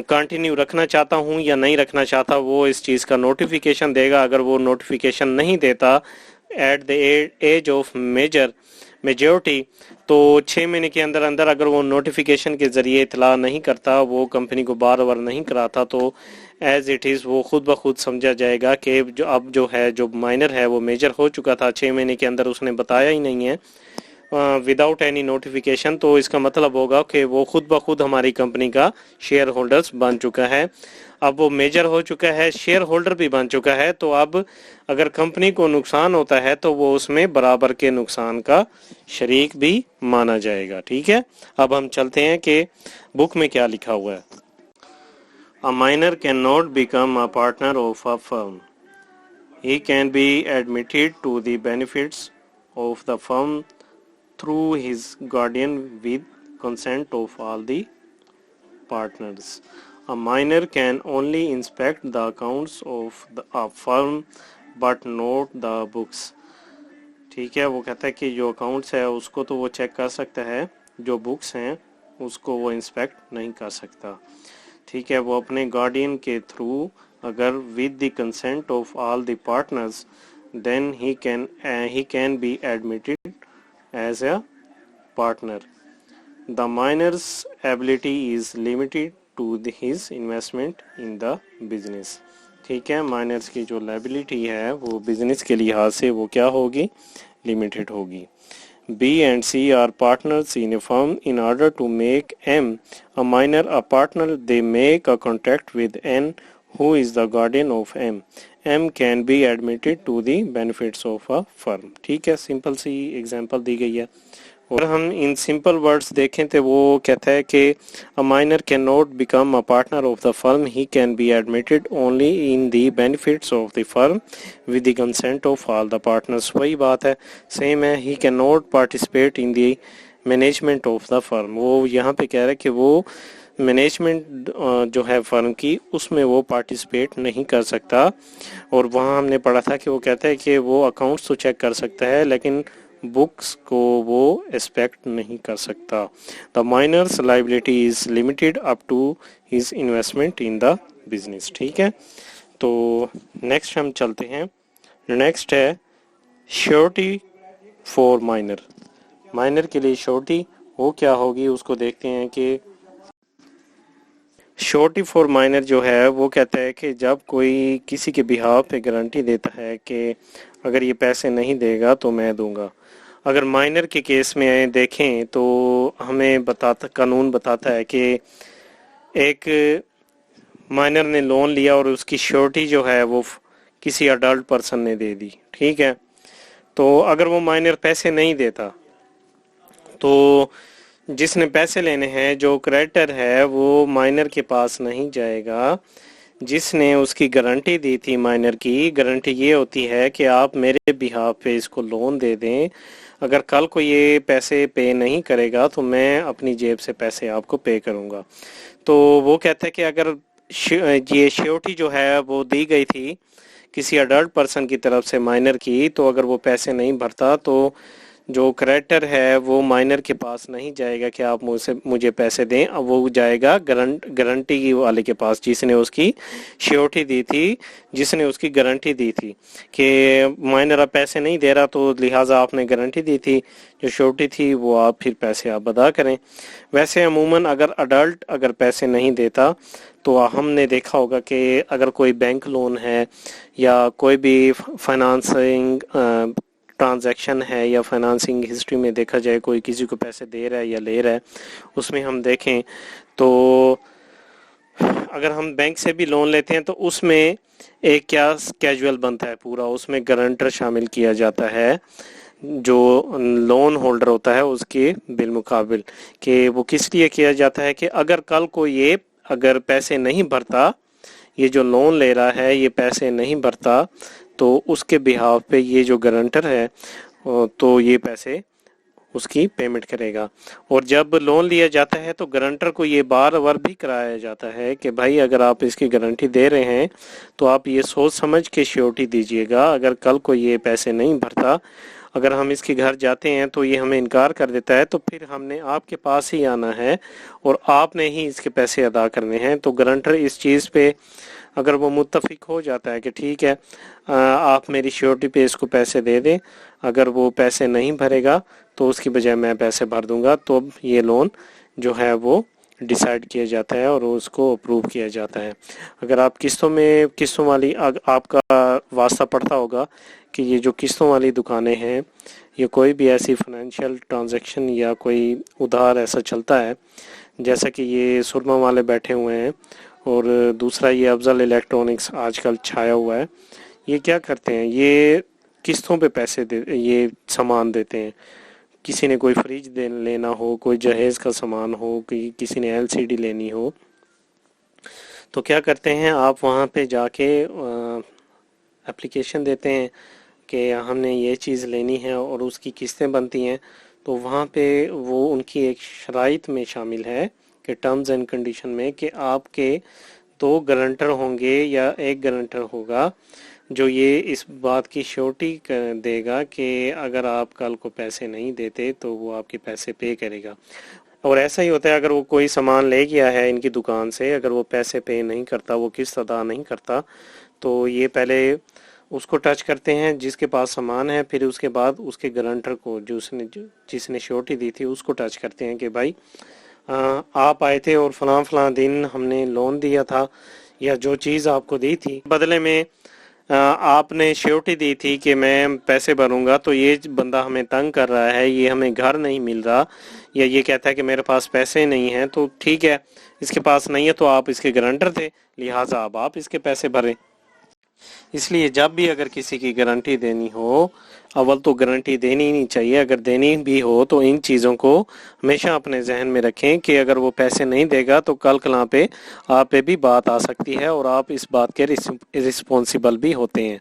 کنٹینیو رکھنا چاہتا ہوں یا نہیں رکھنا چاہتا، وہ اس چیز کا نوٹیفیکیشن دے گا. اگر وہ نوٹیفیکیشن نہیں دیتا at the age of majority, تو 6 مہینے کے اندر اگر وہ نوٹیفیکیشن کے ذریعے اطلاع نہیں کرتا، وہ کمپنی کو بار نہیں کراتا، تو ایز اٹ از وہ خود بخود سمجھا جائے گا کہ اب جو مائنر ہے وہ میجر ہو چکا تھا. 6 مہینے کے اندر اس نے بتایا ہی نہیں ہے وداؤٹ اینی نوٹیفیکیشن، تو اس کا مطلب ہوگا کہ وہ خود بخود ہماری کمپنی کا شیئر ہولڈرز بن چکا ہے. اب وہ میجر ہو چکا ہے، شیئر ہولڈر بھی بن چکا ہے، تو اب اگر کمپنی کو نقصان ہوتا ہے تو وہ اس میں برابر کے نقصان کا شریک بھی مانا جائے گا. ٹھیک ہے، اب ہم چلتے ہیں کہ بک میں کیا لکھا ہوا ہے. A minor cannot become a partner of a firm. He can be admitted to the benefits of the firm through his guardian with consent of all the partners. A minor can only inspect the accounts of a firm but not the books. ٹھیک ہے، وہ کہتا ہے کہ جو accounts ہے اس کو تو وہ چیک کر سکتا ہے، جو بکس ہیں اس کو وہ انسپیکٹ نہیں کر سکتا. ٹھیک ہے، وہ اپنے گارڈین کے تھرو اگر with the consent of all the partners then he can be admitted as a partner. The minor's ability is limited to his investment in the business. ٹھیک ہے، مائنرز کی جو لائبلٹی ہے وہ بزنس کے لحاظ سے وہ کیا ہوگی؟ لمیٹڈ ہوگی. B and C are partners in a firm. In order to make M a minor a partner, they make a contract with N, who is the guardian of M. M can be admitted to the benefits of a firm. ٹھیک ہے، simple سی example دی گئی ہے. اور ہم ان simple words دیکھیں تو وہ کہتا ہے کہ a minor cannot become a partner of the firm. He can be admitted only in the benefits of the firm with the consent of all the partners. وہی بات ہے، سیم ہے. He cannot participate in the management of the firm. وہ یہاں پہ کہہ رہا ہے کہ وہ مینجمنٹ جو ہے فرم کی اس میں وہ پارٹیسپیٹ نہیں کر سکتا. اور وہاں ہم نے پڑھا تھا کہ وہ کہتا ہے کہ وہ اکاؤنٹس تو چیک کر سکتا ہے لیکن بکس کو وہ ایکسپیکٹ نہیں کر سکتا. The minor's liability is limited up to his investment in the business. ٹھیک ہے، تو نیکسٹ ہم چلتے ہیں. نیکسٹ ہے شیورٹی فور مائنر. مائنر کے لیے شیورٹی وہ کیا ہوگی اس کو دیکھتے ہیں کہ شیورٹی فور مائنر جو ہے وہ کہتا ہے کہ جب کوئی کسی کے بہاف پہ گارنٹی دیتا ہے کہ اگر یہ پیسے نہیں دے گا تو میں دوں گا. اگر مائنر کے کیس میں دیکھیں تو ہمیں قانون بتاتا ہے کہ ایک مائنر نے لون لیا اور اس کی شیورٹی جو ہے وہ کسی اڈلٹ پرسن نے دے دی. ٹھیک ہے، تو اگر وہ مائنر پیسے نہیں دیتا تو جس نے پیسے لینے ہیں جو کریڈیٹر ہے وہ مائنر کے پاس نہیں جائے گا. جس نے اس کی گارنٹی دی تھی، مائنر کی گارنٹی یہ ہوتی ہے کہ آپ میرے بہاف پہ اس کو لون دے دیں، اگر کل کو یہ پیسے پے نہیں کرے گا تو میں اپنی جیب سے پیسے آپ کو پے کروں گا. تو وہ کہتا ہے کہ اگر یہ شیورٹی جو ہے وہ دی گئی تھی کسی اڈلٹ پرسن کی طرف سے مائنر کی، تو اگر وہ پیسے نہیں بھرتا تو جو کریڈیٹر ہے وہ مائنر کے پاس نہیں جائے گا کہ آپ مجھے پیسے دیں، اب وہ جائے گا گارنٹی والے کے پاس جس نے اس کی شیورٹی دی تھی، جس نے اس کی گارنٹی دی تھی کہ مائنر اب پیسے نہیں دے رہا تو لہٰذا آپ نے گارنٹی دی تھی، جو شیورٹی تھی وہ آپ پھر پیسے آپ ادا کریں۔ ویسے عموماً اگر اڈلٹ اگر پیسے نہیں دیتا تو ہم نے دیکھا ہوگا کہ اگر کوئی بینک لون ہے یا کوئی بھی فائنانسنگ ٹرانزیکشن ہے یا فائنانسنگ ہسٹری میں دیکھا جائے کوئی کسی کو پیسے دے رہا ہے یا لے رہا ہے، اس میں ہم دیکھیں تو اگر ہم بینک سے بھی لون لیتے ہیں تو اس میں ایک کیا کیجول بنتا ہے پورا، اس میں گارنٹر شامل کیا جاتا ہے جو لون ہولڈر ہوتا ہے اس کے بالمقابل، کہ وہ کس لیے کیا جاتا ہے کہ اگر کل کو یہ اگر پیسے نہیں بھرتا، یہ جو لون لے رہا ہے یہ پیسے نہیں بھرتا تو اس کے بہاف پہ یہ جو گارنٹر ہے تو یہ پیسے اس کی پیمنٹ کرے گا۔ اور جب لون لیا جاتا ہے تو گارنٹر کو یہ بار بار بھی کرایا جاتا ہے کہ بھائی اگر آپ اس کی گارنٹی دے رہے ہیں تو آپ یہ سوچ سمجھ کے شیورٹی دیجئے گا، اگر کل کو یہ پیسے نہیں بھرتا، اگر ہم اس کے گھر جاتے ہیں تو یہ ہمیں انکار کر دیتا ہے تو پھر ہم نے آپ کے پاس ہی آنا ہے اور آپ نے ہی اس کے پیسے ادا کرنے ہیں۔ تو گارنٹر اس چیز پہ اگر وہ متفق ہو جاتا ہے کہ ٹھیک ہے آپ میری شیورٹی پہ اس کو پیسے دے دیں، اگر وہ پیسے نہیں بھرے گا تو اس کی بجائے میں پیسے بھر دوں گا، تو یہ لون جو ہے وہ ڈیسائیڈ کیا جاتا ہے اور اس کو اپروو کیا جاتا ہے۔ اگر آپ قسطوں والی آپ کا واسطہ پڑتا ہوگا کہ یہ جو قسطوں والی دکانیں ہیں یہ کوئی بھی ایسی فائنینشیل ٹرانزیکشن یا کوئی ادھار ایسا چلتا ہے، جیسا کہ یہ سرما والے بیٹھے ہوئے ہیں اور دوسرا یہ افضل الیکٹرانکس آج کل چھایا ہوا ہے، یہ کیا کرتے ہیں، یہ قسطوں پہ پیسے یہ سامان دیتے ہیں۔ کسی نے کوئی فریج لینا ہو، کوئی جہیز کا سامان ہو، کسی نے LCD لینی ہو، تو کیا کرتے ہیں آپ وہاں پہ جا کے اپلیکیشن دیتے ہیں کہ ہم نے یہ چیز لینی ہے اور اس کی قسطیں بنتی ہیں، تو وہاں پہ وہ ان کی ایک شرائط میں شامل ہے کہ ٹرمز اینڈ کنڈیشن میں کہ آپ کے 2 گارنٹر ہوں گے یا ایک گارنٹر ہوگا جو یہ اس بات کی شیورٹی دے گا کہ اگر آپ کل کو پیسے نہیں دیتے تو وہ آپ کے پیسے پے کرے گا۔ اور ایسا ہی ہوتا ہے اگر وہ کوئی سامان لے گیا ہے ان کی دکان سے، اگر وہ پیسے پے نہیں کرتا، وہ قسط ادا نہیں کرتا، تو یہ پہلے اس کو ٹچ کرتے ہیں جس کے پاس سامان ہے، پھر اس کے بعد اس کے گارنٹر کو جس نے شیورٹی دی تھی اس کو ٹچ کرتے ہیں کہ بھائی آپ آئے تھے اور فلاں فلاں دن ہم نے لون دیا تھا یا جو چیز آپ کو دی تھی بدلے میں آپ نے شیورٹی دی تھی کہ میں پیسے بھروں گا، تو یہ بندہ ہمیں تنگ کر رہا ہے، یہ ہمیں گھر نہیں مل رہا یا یہ کہتا ہے کہ میرے پاس پیسے نہیں ہیں، تو ٹھیک ہے اس کے پاس نہیں ہے تو آپ اس کے گارنٹر تھے لہٰذا اب آپ اس کے پیسے بھریں۔ اس لیے جب بھی اگر کسی کی گارنٹی دینی ہو، اول تو گارنٹی دینی ہی نہیں چاہیے، اگر دینی بھی ہو تو ان چیزوں کو ہمیشہ اپنے ذہن میں رکھیں کہ اگر وہ پیسے نہیں دے گا تو کل کلاں پہ آپ پہ بھی بات آ سکتی ہے اور آپ اس بات کے رسپانسیبل بھی ہوتے ہیں،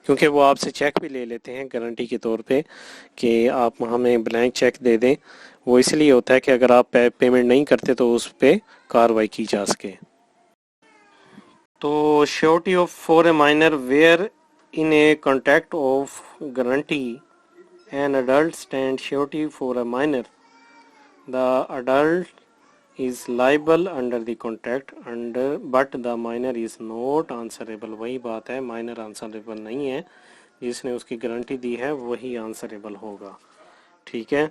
کیونکہ وہ آپ سے چیک بھی لے لیتے ہیں گارنٹی کے طور پہ کہ آپ ہمیں بلینک چیک دے دیں۔ وہ اس لیے ہوتا ہے کہ اگر آپ پیمنٹ نہیں کرتے تو اس پہ کارروائی کی جا سکے۔ تو surety of for a minor where in a contract of guarantee an adult stands surety for a minor, the adult is liable under the contract but the minor is not answerable۔ وہی بات ہے، minor answerable نہیں ہے، جس نے اس کی guarantee دی ہے وہی answerable ہوگا، ٹھیک ہے۔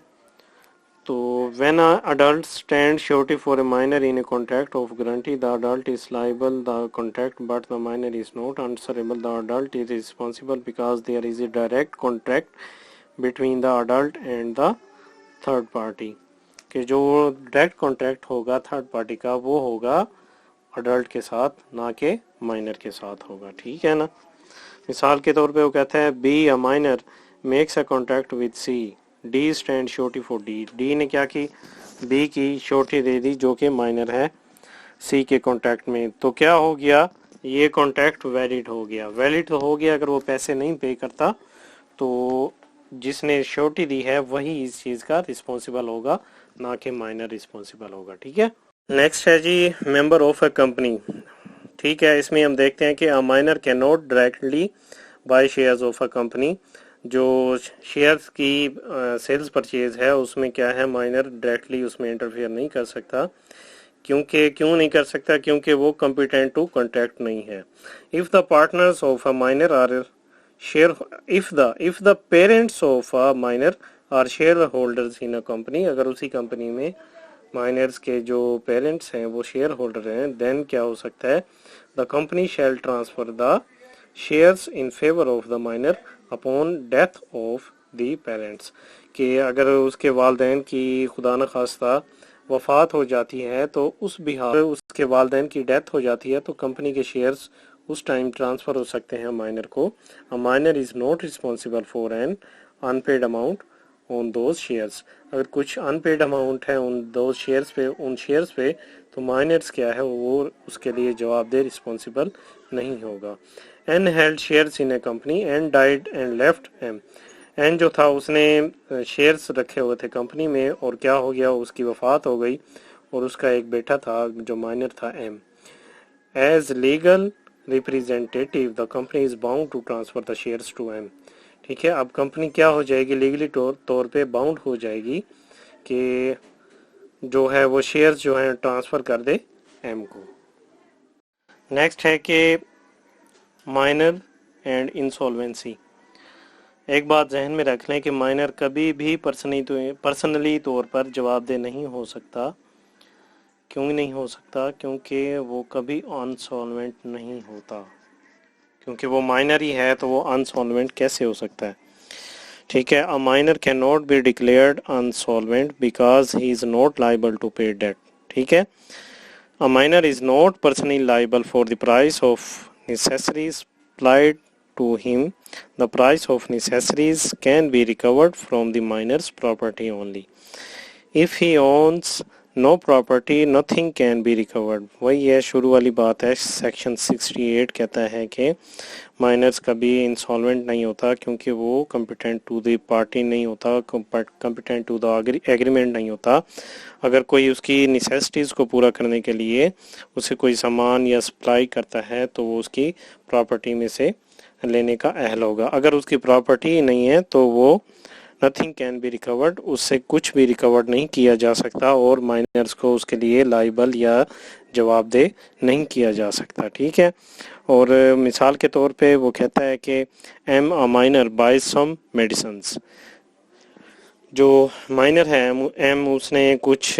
تو when an adult stands surety for a minor in a contract of guarantee, the adult is liable the contract but the minor is not answerable. The adult is responsible because there is a direct contract between the adult and the third party، کہ جو direct contract ہوگا third party کا وہ ہوگا adult کے ساتھ، نہ کہ مائنر کے ساتھ ہوگا، ٹھیک ہے نا۔ مثال کے طور پہ وہ کہتا ہے B a minor makes a contract with C, D stand surety for D, D نے کیا کی، بی کی شیورٹی دے دی جو کہ مائنر ہے سی کے کانٹریکٹ میں، تو کیا ہو گیا، یہ کانٹریکٹ ویلڈ ہو گیا۔ ویلڈ تو ہو گیا اگر وہ پیسے نہیں پے کرتا تو جس نے شیورٹی دی ہے وہی اس چیز کا رسپانسیبل ہوگا، نہ کہ مائنر رسپانسیبل ہوگا، ٹھیک ہے۔ نیکسٹ ہے جی ممبر آف اے کمپنی، ٹھیک ہے۔ اس میں ہم دیکھتے ہیں کہ minor can not directly by shares of a company, جو شیئرز کی سیلز پرچیز ہے اس میں کیا ہے مائنر ڈائریکٹلی اس میں انٹرفیئر نہیں کر سکتا. کیوں نہیں کر سکتا؟ کیونکہ وہ کمپیٹنٹ ٹو کانٹریکٹ نہیں ہے. if the partners of a minor are share if the parents of a minor are shareholders in a company, اگر اسی کمپنی میں مائنرز کے جو پیرنٹس ہیں وہ شیئر ہولڈر ہیں, دین کیا ہو سکتا ہے the company shall transfer the shares in favor of the minor upon death of the parents, کہ اگر اس کے والدین کی خدا نخواستہ وفات ہو جاتی ہے تو اس بہار اس کے والدین کی ڈیتھ ہو جاتی ہے تو کمپنی کے شیئرز اس ٹائم ٹرانسفر ہو سکتے ہیں مائنر کو. A minor is not responsible for an unpaid amount on those shares. اگر کچھ unpaid amount ہے ان شیئرز پہ تو مائنرز کیا ہے وہ اس کے لیے جواب دہ رسپانسبل نہیں ہوگا. N held shares in a company and died and left M. این جو تھا اس نے شیئرز رکھے ہوئے تھے کمپنی میں اور کیا ہو گیا, اس کی وفات ہو گئی اور اس کا ایک بیٹا تھا جو مائنر تھا M. As legal representative the company is bound to transfer the shares to M. ٹھیک ہے, اب کمپنی کیا ہو جائے گی, لیگلی طور پہ باؤنڈ ہو جائے گی کہ جو ہے وہ شیئرز جو ہیں ٹرانسفر کر دے ایم کو. نیکسٹ ہے کہ مائنر اینڈ انسولوینسی. ایک بات ذہن میں رکھ لیں کہ مائنر کبھی بھی پرسنلی طور پر جواب دہ نہیں ہو سکتا. کیوں نہیں ہو سکتا؟ کیونکہ وہ کبھی انسولوینٹ نہیں ہوتا, کیونکہ وہ مائنر ہی ہے تو وہ انسولوینٹ کیسے ہو سکتا ہے؟ ٹھیک ہے, a minor cannot be declared insolvent because he is not liable to pay debt. ٹھیک ہے, a minor is not personally liable for the price of necessaries applied to him. The price of necessaries can be recovered from the minor's property only. If he owns no property, nothing can be recovered. وہی ہے شروع والی بات ہے, section 68 کہتا ہے کہ minors کبھی انسالوینٹ نہیں ہوتا کیونکہ وہ کمپیٹنٹ ٹو دی پارٹی نہیں ہوتا, کمپیٹنٹ ٹو دا ایگریمنٹ نہیں ہوتا. اگر کوئی اس کی نیسیسٹیز کو پورا کرنے کے لیے اسے کوئی سامان یا سپلائی کرتا ہے تو وہ اس کی پراپرٹی میں سے لینے کا اہل ہوگا. اگر اس کی پراپرٹی نہیں ہے تو وہ نتھنگ کین بی ریکورڈ, اس سے کچھ بھی ریکورڈ نہیں کیا جا سکتا اور مائنرز کو اس کے لیے لائبل یا جواب دہ نہیں کیا جا سکتا. ٹھیک ہے, اور مثال کے طور پہ وہ کہتا ہے کہ M a minor buys some medicines. جو مائنر ہے ایم اس نے کچھ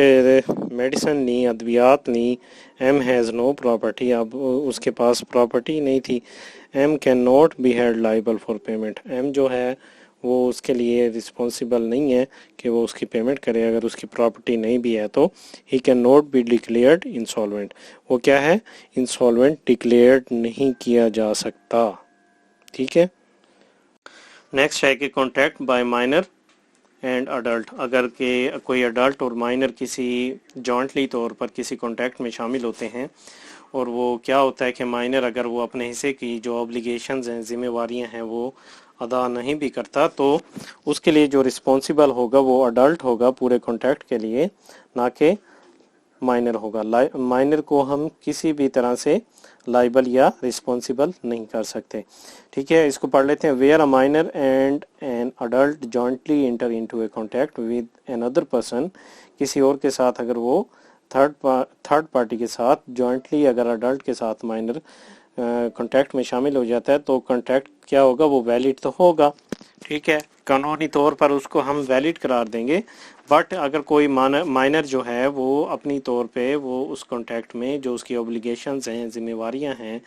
میڈیسن لی, ادویات لی. ایم ہیز نو پراپرٹی, اب اس کے پاس پراپرٹی نہیں تھی. M can not be held liable for payment, M جو ہے وہ اس کے لیے رسپانسیبل نہیں ہے کہ وہ اس کی پیمنٹ کرے اگر اس کی پراپرٹی نہیں بھی ہے تو. He can not be declared insolvent, وہ کیا ہے انسالوینٹ ڈکلیئرڈ نہیں کیا جا سکتا. ٹھیک ہے, نیکسٹ ہے کہ contract by minor and adult. اگر کہ کوئی اڈلٹ اور مائنر کسی جوائنٹلی طور پر کسی کانٹریکٹ میں شامل ہوتے ہیں اور وہ کیا ہوتا ہے کہ مائنر اگر وہ اپنے حصے کی جو اوبلیگیشنز ہیں, ذمہ واریاں ہیں, وہ ادا نہیں بھی کرتا تو اس کے لیے جو رسپانسیبل ہوگا وہ اڈلٹ ہوگا پورے کانٹریکٹ کے لیے, نہ کہ مائنر ہوگا. مائنر کو ہم کسی بھی طرح سے لائبل یا رسپانسیبل نہیں کر سکتے. ٹھیک ہے, اس کو پڑھ لیتے ہیں. Where a minor and an adult jointly enter into a contract with another person, کسی اور کے ساتھ اگر وہ تھرڈ پارٹی کے ساتھ جوائنٹلی اگر اڈلٹ کے ساتھ مائنر کانٹریکٹ میں شامل ہو جاتا ہے تو کانٹریکٹ کیا ہوگا, وہ ویلڈ تو ہوگا. ٹھیک ہے, قانونی طور پر اس کو ہم ویلڈ قرار دیں گے. بٹ اگر کوئی مائنر جو ہے وہ اپنی طور پہ وہ اس کانٹریکٹ میں جو اس کی اوبلیگیشنز ہیں, ذمہ واریاں ہیں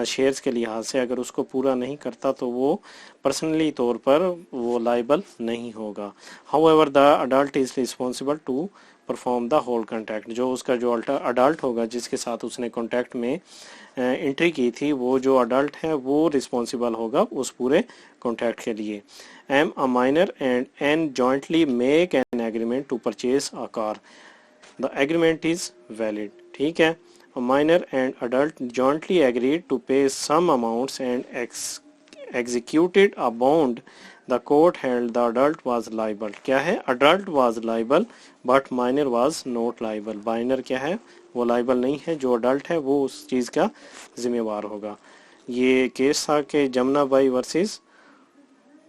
شیئرز کے لحاظ سے, اگر اس کو پورا نہیں کرتا تو وہ پرسنلی طور پر وہ لائبل نہیں ہوگا. However, the adult is responsible to perform the whole contract. جو اس کا جو اڈلٹ ہوگا جس کے ساتھ اس نے کانٹریکٹ میں انٹری کی تھی, وہ جو اڈلٹ ہے وہ رسپانسیبل ہوگا اس پورے کانٹریکٹ کے لیے. M a minor and N jointly make an agreement to purchase a car, the agreement is valid. ٹھیک ہے, a minor and adult jointly agreed to pay some amounts and executed a bond. The court held the adult was liable. کیا ہے, adult was liable but minor was not liable. minor کیا ہے, وہ liable نہیں ہے, جو adult ہے وہ اس چیز کا ذمہ وار ہوگا. یہ کیس تھا کہ Jamna Bai versus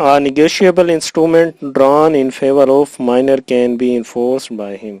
A negotiable instrument drawn in favor of minor can be enforced by him.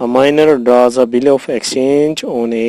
a minor draws a bill of exchange on A,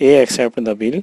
A accept the bill,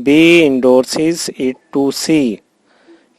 B endorses it to C,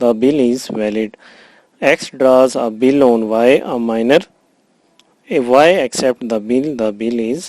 the bill is valid. X draws a bill on Y, a minor, if Y accept the bill is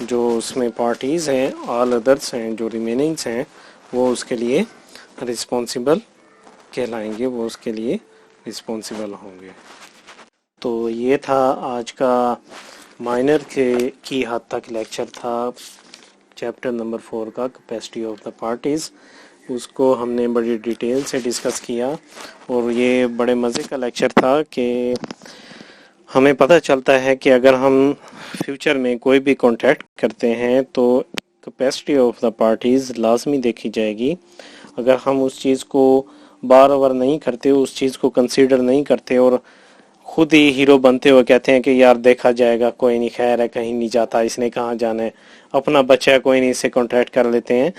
جو اس میں parties ہیں آل ادرس ہیں جو ریمیننگس ہیں وہ اس کے لیے responsible کہلائیں گے، وہ اس کے لیے رسپانسیبل ہوں گے۔ تو یہ تھا آج کا مائنر کی حد تک لیکچر تھا چیپٹر نمبر 4 کا کیپیسٹی آف دا پارٹیز۔ اس کو ہم نے بڑی ڈیٹیل سے ڈسکس کیا اور یہ بڑے مزے کا لیکچر تھا کہ ہمیں پتہ چلتا ہے کہ اگر ہم فیوچر میں کوئی بھی کانٹیکٹ کرتے ہیں تو کیپیسٹی آف دا پارٹیز لازمی دیکھی جائے گی۔ اگر ہم اس چیز کو بار بار نہیں کرتے، اس چیز کو کنسیڈر نہیں کرتے اور خود ہی ہیرو بنتے ہوئے کہتے ہیں کہ یار دیکھا جائے گا، کوئی نہیں، خیر ہے، کہیں نہیں جاتا، اس نے کہاں جانا ہے، اپنا بچہ ہے، کوئی نہیں، اس سے کانٹیکٹ کر لیتے ہیں،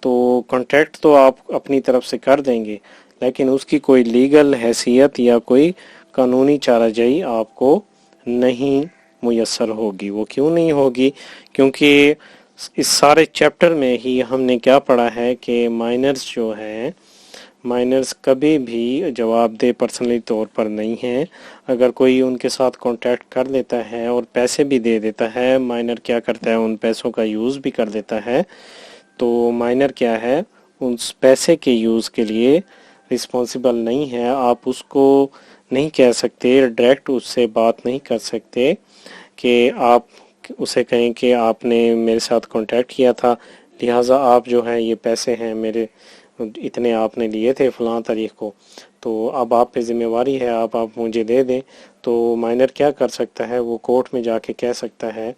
تو کانٹیکٹ تو آپ اپنی طرف سے کر دیں گے لیکن اس کی کوئی لیگل حیثیت یا کوئی قانونی چارہ جائی آپ کو نہیں میسر ہوگی۔ وہ کیوں نہیں ہوگی؟ کیونکہ اس سارے چیپٹر میں ہی ہم نے کیا پڑھا ہے کہ مائنرز جو ہیں، مائنرز کبھی بھی جواب دہ پرسنلی طور پر نہیں ہیں۔ اگر کوئی ان کے ساتھ کانٹیکٹ کر لیتا ہے اور پیسے بھی دے دیتا ہے، مائنر کیا کرتا ہے، ان پیسوں کا یوز بھی کر دیتا ہے، تو مائنر کیا ہے، اس پیسے کے یوز کے لیے رسپانسیبل نہیں ہے۔ آپ اس کو نہیں کہہ سکتے، ڈائریکٹ اس سے بات نہیں کر سکتے کہ آپ اسے کہیں کہ آپ نے میرے ساتھ کانٹیکٹ کیا تھا، لہٰذا آپ جو ہیں یہ پیسے ہیں میرے، اتنے آپ نے لیے تھے فلاں تاریخ کو، تو اب آپ پہ ذمہ واری ہے، آپ مجھے دے دیں۔ تو مائنر کیا کر سکتا ہے، وہ کورٹ میں جا کے کہہ سکتا ہے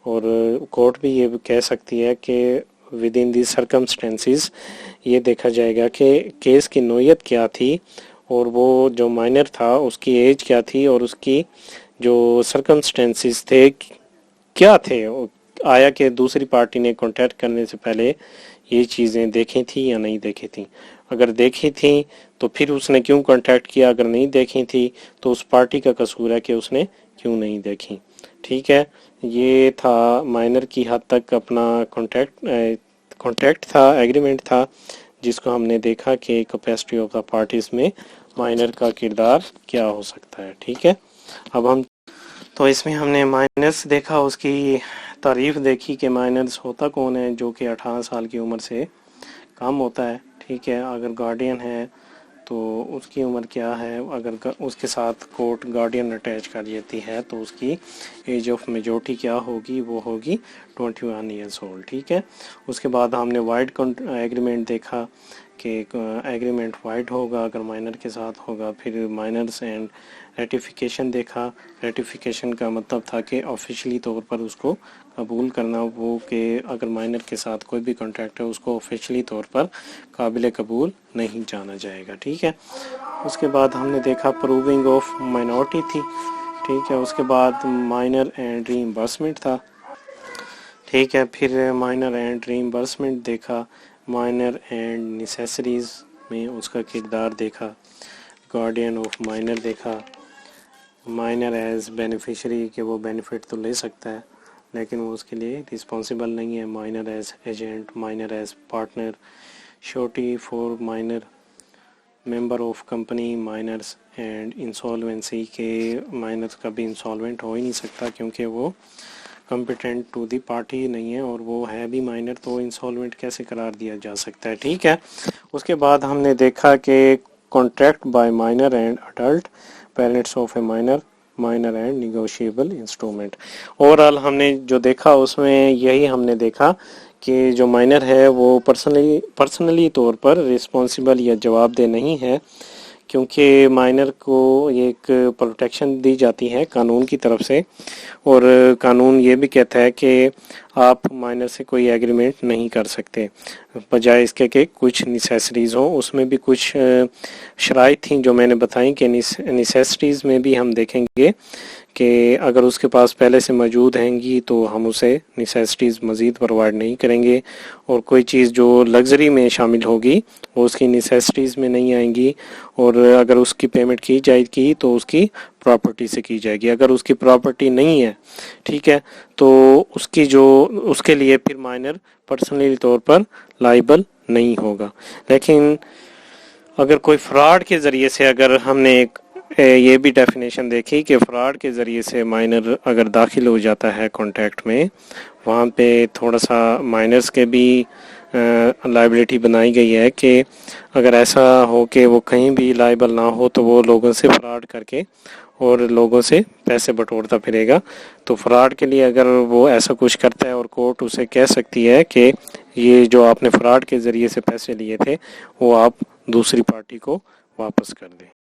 اور کورٹ بھی یہ کہہ سکتی ہے کہ ود ان دی سرکمسٹینسز یہ دیکھا جائے گا کہ کیس کی نوعیت کیا تھی اور وہ جو مائنر تھا اس کی ایج کیا تھی اور اس کی جو سرکمسٹینسز تھے کیا تھے، آیا کہ دوسری پارٹی نے کانٹیکٹ کرنے سے پہلے یہ چیزیں دیکھی تھیں یا نہیں دیکھی تھیں۔ اگر دیکھی تھیں تو پھر اس نے کیوں کانٹیکٹ کیا، اگر نہیں دیکھی تھی تو اس پارٹی کا قصور ہے کہ اس نے کیوں نہیں دیکھی۔ ٹھیک ہے، یہ تھا مائنر کی حد تک اپنا کانٹیکٹ تھا، ایگریمنٹ تھا، جس کو ہم نے دیکھا کہ کیپیسٹی آف دا پارٹیز میں مائنر کا کردار کیا ہو سکتا ہے۔ ٹھیک ہے، اب تو اس میں ہم نے مائنرز دیکھا، اس کی تعریف دیکھی کہ مائنرز ہوتا کون ہے، جو کہ 18 سال کی عمر سے کم ہوتا ہے۔ ٹھیک ہے، اگر گارڈین ہے تو اس کی عمر کیا ہے، اگر اس کے ساتھ کورٹ گارڈین اٹیچ کر دیتی ہے تو اس کی ایج آف میجورٹی کیا ہوگی، وہ ہوگی 21 ایئرس اولڈ۔ ٹھیک ہے، اس کے بعد ہم نے وائڈ ایگریمنٹ دیکھا کہ ایگریمنٹ وائڈ ہوگا اگر مائنر کے ساتھ ہوگا۔ پھر مائنرز اینڈ ریٹیفیکیشن دیکھا، ریٹیفیکیشن کا مطلب تھا کہ آفیشلی طور پر اس کو قبول کرنا، وہ کہ اگر مائنر کے ساتھ کوئی بھی کانٹیکٹ ہے اس کو آفیشلی طور پر قابل قبول نہیں جانا جائے گا۔ ٹھیک ہے، اس کے بعد ہم نے دیکھا پروونگ آف مائنورٹی تھی۔ ٹھیک ہے، اس کے بعد مائنر اینڈ ریمبرسمنٹ تھا۔ ٹھیک ہے، پھر مائنر اینڈ ریمبرسمنٹ دیکھا، مائنر اینڈ نیسیسریز میں اس کا کردار دیکھا، گارڈین آف مائنر دیکھا، مائنر ایز بینیفیشری کہ وہ بینیفٹ تو لے سکتا ہے لیکن وہ اس کے لیے رسپانسیبل نہیں ہے، minor as agent, minor as partner, surety for minor, member of company minors and insolvency کہ مائنر کبھی انسالوینٹ ہو ہی نہیں سکتا کیونکہ وہ کمپیٹنٹ ٹو دی پارٹی نہیں ہے اور وہ ہے بھی مائنر، تو انسالوینٹ کیسے قرار دیا جا سکتا ہے۔ ٹھیک ہے، اس کے بعد ہم نے دیکھا کہ contract by minor and adult parents of a minor and negotiable instrument. Overall ہم نے جو دیکھا اس میں یہی ہم نے دیکھا کہ جو مائنر ہے وہ پرسنلی طور پر رسپانسیبل یا جواب دہ نہیں ہے، کیونکہ مائنر کو ایک پروٹیکشن دی جاتی ہے قانون کی طرف سے، اور قانون یہ بھی کہتا ہے کہ آپ مائنر سے کوئی ایگریمنٹ نہیں کر سکتے بجائے اس کے کہ کچھ نیسیسریز ہوں۔ اس میں بھی کچھ شرائط تھیں جو میں نے بتائیں کہ نیسیسریز میں بھی ہم دیکھیں گے کہ اگر اس کے پاس پہلے سے موجود ہیں گی تو ہم اسے نیسیسریز مزید پرووائڈ نہیں کریں گے، اور کوئی چیز جو لگژری میں شامل ہوگی وہ اس کی نیسیسریز میں نہیں آئیں گی، اور اگر اس کی پیمنٹ کی جائے گی تو اس کی پراپرٹی سے کی جائے گی۔ اگر اس کی پراپرٹی نہیں ہے، ٹھیک ہے، تو اس کے لیے پھر مائنر پرسنلی طور پر لائبل نہیں ہوگا۔ لیکن اگر کوئی فراڈ کے ذریعے سے اگر ہم نے ایک یہ بھی ڈیفینیشن دیکھی کہ فراڈ کے ذریعے سے مائنر اگر داخل ہو جاتا ہے کانٹیکٹ میں، وہاں پہ تھوڑا سا مائنرز کے بھی لائبلٹی بنائی گئی ہے کہ اگر ایسا ہو کہ وہ کہیں بھی لائبل نہ ہو تو وہ لوگوں سے فراڈ کر کے اور لوگوں سے پیسے بٹورتا پھرے گا. تو فراڈ کے لیے اگر وہ ایسا کچھ کرتا ہے اور کورٹ اسے کہہ سکتی ہے کہ یہ جو آپ نے فراڈ کے ذریعے سے پیسے لیے تھے وہ آپ دوسری پارٹی کو واپس کر دیں.